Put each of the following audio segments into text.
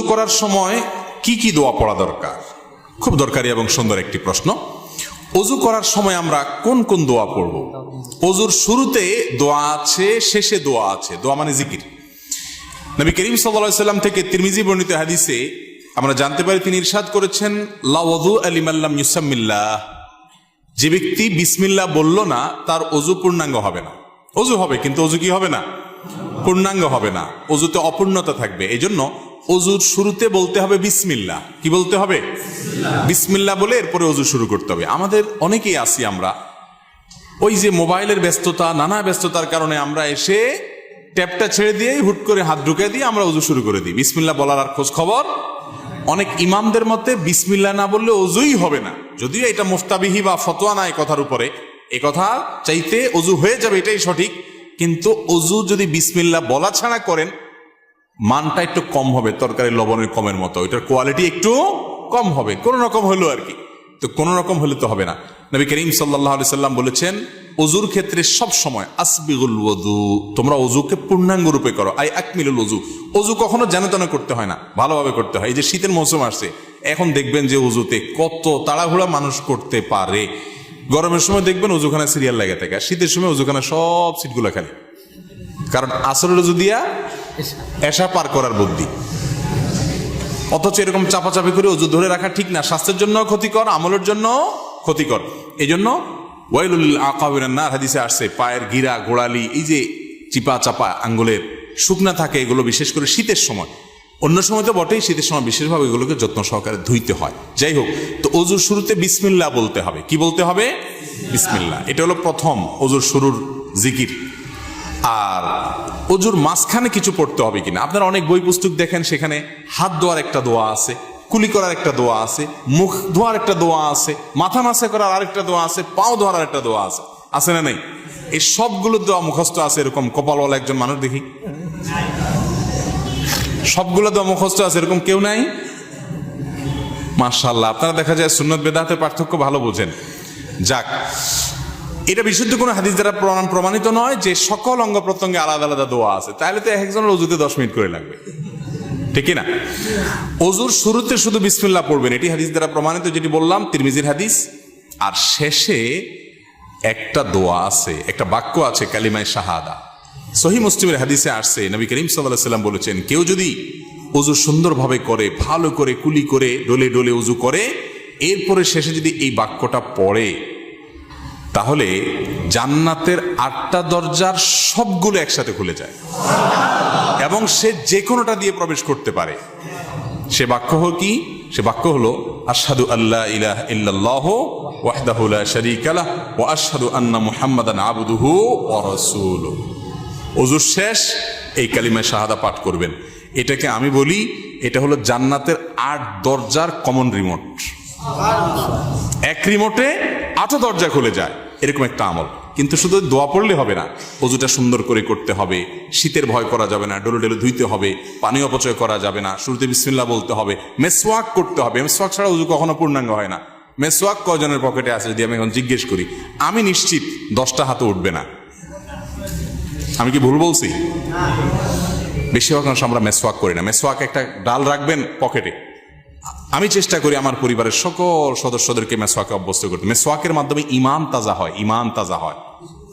ওযু করার সময় কি কি দোয়া পড়া দরকার? খুব দরকারি এবং সুন্দর একটি প্রশ্ন। ওযু করার সময় আমরা কোন কোন দোয়া পড়ব? ওযুর শুরুতে দোয়া আছে, শেষে দোয়া আছে। দোয়া মানে জিকির। নবী করিম সাল্লাল্লাহু আলাইহি সাল্লাম থেকে তিরমিজি বর্ণিত হাদিসে আমরা জানতে পারি, তিনি ইরশাদ করেছেন, লা ওযু লিমান লাম ইউসাম্মিল্লাহ। যে ব্যক্তি বিসমিল্লাহ বলল না, তার ওযু পূর্ণাঙ্গ হবে না। ওযু হবে কিন্তু ওযু কি হবে না? পূর্ণাঙ্গ হবে না, ওযুতে অপূর্ণতা থাকবে। এজন্য ওযুর শুরুতে বলতে হবে বিসমিল্লাহ। কি বলতে হবে? বিসমিল্লাহ বলে এরপরে ওযু শুরু করতে হবে। আমাদের অনেকেই আছি, আমরা ওই যে মোবাইলের ব্যস্ততা, নানা ব্যস্ততার কারণে আমরা এসে ট্যাপটা ছেড়ে দিয়ে হুট করে হাত ঢুকে দিয়ে আমরা ওযু শুরু করে দিই। বিসমিল্লাহ বলার আর খোঁজ খবর। অনেক ইমামদের মতে বিসমিল্লাহ না বললে ওযুই হবে না। যদিও এটা মুফতাবিহি বা ফতোয়া না এই কথার উপরে, এ কথা চাইতে ওযু হয়ে যাবে এটাই সঠিক, কিন্তু ওযু যদি বিসমিল্লাহ বলা ছাড়া করেন, মানটা একটু কম হবে, তরকারি লবণের কমের মতো, এটার কোয়ালিটি একটু কম হবে। কোন রকম হলো আর কি, তো কোন রকম হলে তো হবে না। নবী করিম সাল্লাল্লাহু আলাইহি সাল্লাম বলেছেন, ওযুর ক্ষেত্রে সব সময় আসবিগুল ওযু, তোমরা ওযুকে পূর্ণাঙ্গ রূপে করো। আই আকমিলুল ওযু। ওযু কখনো যেন তেন করতে হয় না, ভালোভাবে করতে হয়। এই যে শীতের মৌসুম আসছে, এখন দেখবেন যে ওযুতে কত তাড়াহুড়া মানুষ করতে পারে। গরমের সময় দেখবেন ওযুখানা সিরিয়াল লাগে থাকে, আর শীতের সময় ওযুখানা সব সিটগুলো খালি, কারণ আসরের ওযু দিয়া এশা পার করার বুদ্ধি। অথচ এরকম চাপাচাপি করে ওযু ধরে রাখা ঠিক না, স্বাস্থ্যের জন্য ক্ষতিকর, আমলের জন্য ক্ষতিকর। এই জন্য ওয়াইলুল আকাবিরান নার হাদিসে আসছে, পায়ের গিরা, গোড়ালি, এই যে চিপা চাপা আঙ্গুলের শুকনা থাকে, এগুলো বিশেষ করে শীতের সময়, অন্য সময় তো বটেই, শীতের সময় বিশেষভাবে এগুলোকে যত্ন সহকারে ধুইতে হয়। যাই হোক, তো ওযুর শুরুতে বিসমিল্লাহ বলতে হবে। কি বলতে হবে? বিসমিল্লাহ। এটা হলো প্রথম ওযুর শুরুর জিকির। আর ওযুর মাঝখানে কিছু পড়তে হবে কিনা, আপনারা অনেক বই পুস্তক দেখেন, সেখানে হাত ধোয়ার একটা দোয়া আছে, কুলি করার একটা দোয়া আছে, মুখ ধোয়ার একটা দোয়া আছে, মাথা মাসে করার আরেকটা দোয়া আছে, পাও ধোয়ার আরেকটা দোয়া আছে। আছে না নাই? এই সবগুলো দোয়া মুখস্থ আছে, এরকম কপালওয়ালা একজন মানুষ দেখি, সবগুলো দোয়া মুখস্থ আছে, এরকম কেউ নাই? মাশাআল্লাহ, আপনারা দেখা যায় সুন্নত বেদাতের পার্থক্য ভালো বোঝেন। যাক, এটা বিশুদ্ধ কোনো হাদিস দ্বারা প্রমাণিত নয় যে সকল অঙ্গ প্রত্যঙ্গে আলাদা আলাদা দোয়া আছে, তাহলে তো একজনের ওযুতে 10 মিনিট করে লাগবে, ঠিক না? ওযুর শুরুতে শুধু বিসমিল্লাহ পড়বেন, এটি হাদিস দ্বারা প্রমাণিত, যেটি বললাম তিরমিজির হাদিস। আর শেষে একটা দোয়া আছে, একটা বাক্য আছে, কালিমায়ে শাহাদা। সহিহ মুসলিমের হাদিসে আসছে, নবী করিম সাল্লাল্লাহু আলাইহি সাল্লাম বলেছেন, কেউ যদি ওযু সুন্দরভাবে করে, ভালো করে কুলি করে, ডলে ডলে ওযু করে, এরপরে শেষে যদি এই বাক্যটা পড়ে, তাহলে জান্নাতের 8টা দরজার সবগুলো একসাথে খুলে যায় এবং সে যে কোনোটা দিয়ে প্রবেশ করতে পারে। সে বাক্য হলো কি? সে বাক্য হলো আশহাদু আল্লা ইলাহা ইল্লাল্লাহু ওয়াহদাহু লা শারীকা লাহু ওয়া আশহাদু আন্না মুহাম্মাদান আবদুহু ওয়া রাসূলুহু। ওযুর শেষ এই কালিমা শাহাদা পাঠ করবেন। এটাকে আমি বলি, এটা হলো জান্নাতের 8 দরজার কমন রিমোট। এক রিমোটে 8 দরজা খুলে যায়, এরকম একটা আমল। কিন্তু শুধু দোয়া পড়লে হবে না, ওযুটা সুন্দর করে করতে হবে, শীতের ভয় করা যাবে না, ডলে ডলে ধুইতে হবে, পানি অপচয় করা যাবে না, শুরুতে বিসমিল্লাহ বলতে হবে, মেসওয়াক করতে হবে। মেসওয়াক ছাড়া ওযু কখনো পূর্ণাঙ্গ হয় না। মেসওয়াক কয়জনের পকেটে আছে যদি আমি এখন জিজ্ঞেস করি, আমি নিশ্চিত 10টা হাতে উঠবে না। আমি কি ভুল বলছি? বেশিরভাগ মানুষ আমরা মেসওয়াক করি না। মেসওয়াক একটা ডাল রাখবেন পকেটে। আমি চেষ্টা করি আমার পরিবারের সকল সদস্যদেরকে মেসওয়াকে অভ্যস্ত করতে। মেসওয়াকের মাধ্যমে ঈমান তাজা হয়, ঈমান তাজা হয়,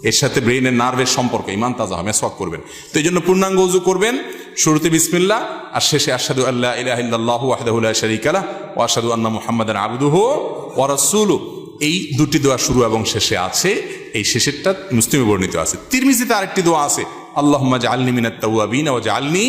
এর সাথে ব্রেইনের নার্ভের সম্পর্ক, ঈমান তাজা হয়। মেসওয়াক করবেন। তো এই জন্য পূর্ণাঙ্গ ওযু করবেন, শুরুতে বিসমিল্লাহ আর শেষে আশহাদু আল্লা ইলাহা ইল্লাল্লাহু ওয়াহদাহু লা শারীকা লাহু ওয়া আশহাদু আন্না মুহাম্মাদান আবদুহু ওয়া রাসূলুহু। এই দুটি দোয়া শুরু এবং শেষে আছে। এই শেষেরটা মুসলিমে বর্ণিত আছে। তিরমিজিতে আরেকটি দোয়া আছে, আল্লাহুম্মা জাআলনি মিনাত তাওয়াবিন ওয়া জাআলনি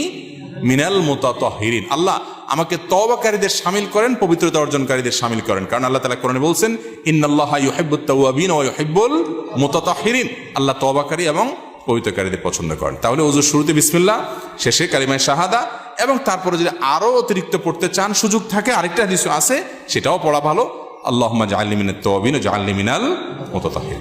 মিনাল মুতাতাহহিরিন। আল্লাহ আমাকে তওবাকারীদের শামিল করেন, পবিত্রতা অর্জনকারীদের শামিল করেন। কারণ আল্লাহ তাআলা কোরআনে বলছেন, ইন্নাল্লাহা ইউহিব্বুত তাওয়াবিন ওয়া ইউহিব্বুল মুতাতাহহিরিন। আল্লাহ তওবাকারী এবং পবিত্রকারীদের পছন্দ করেন। তাহলে ওযুর শুরুতে বিসমিল্লাহ, শেষে কালিমায়ে শাহাদা, এবং তারপরে যদি আরো অতিরিক্ত পড়তে চান, সুযোগ থাকে, আরেকটা হাদিস আছে, সেটাও পড়া ভালো, আল্লাহুম্মা জাআলনি মিনাত তাওয়াবিন ওয়া জাআলনি মিনাল মুতাতাহহিরিন।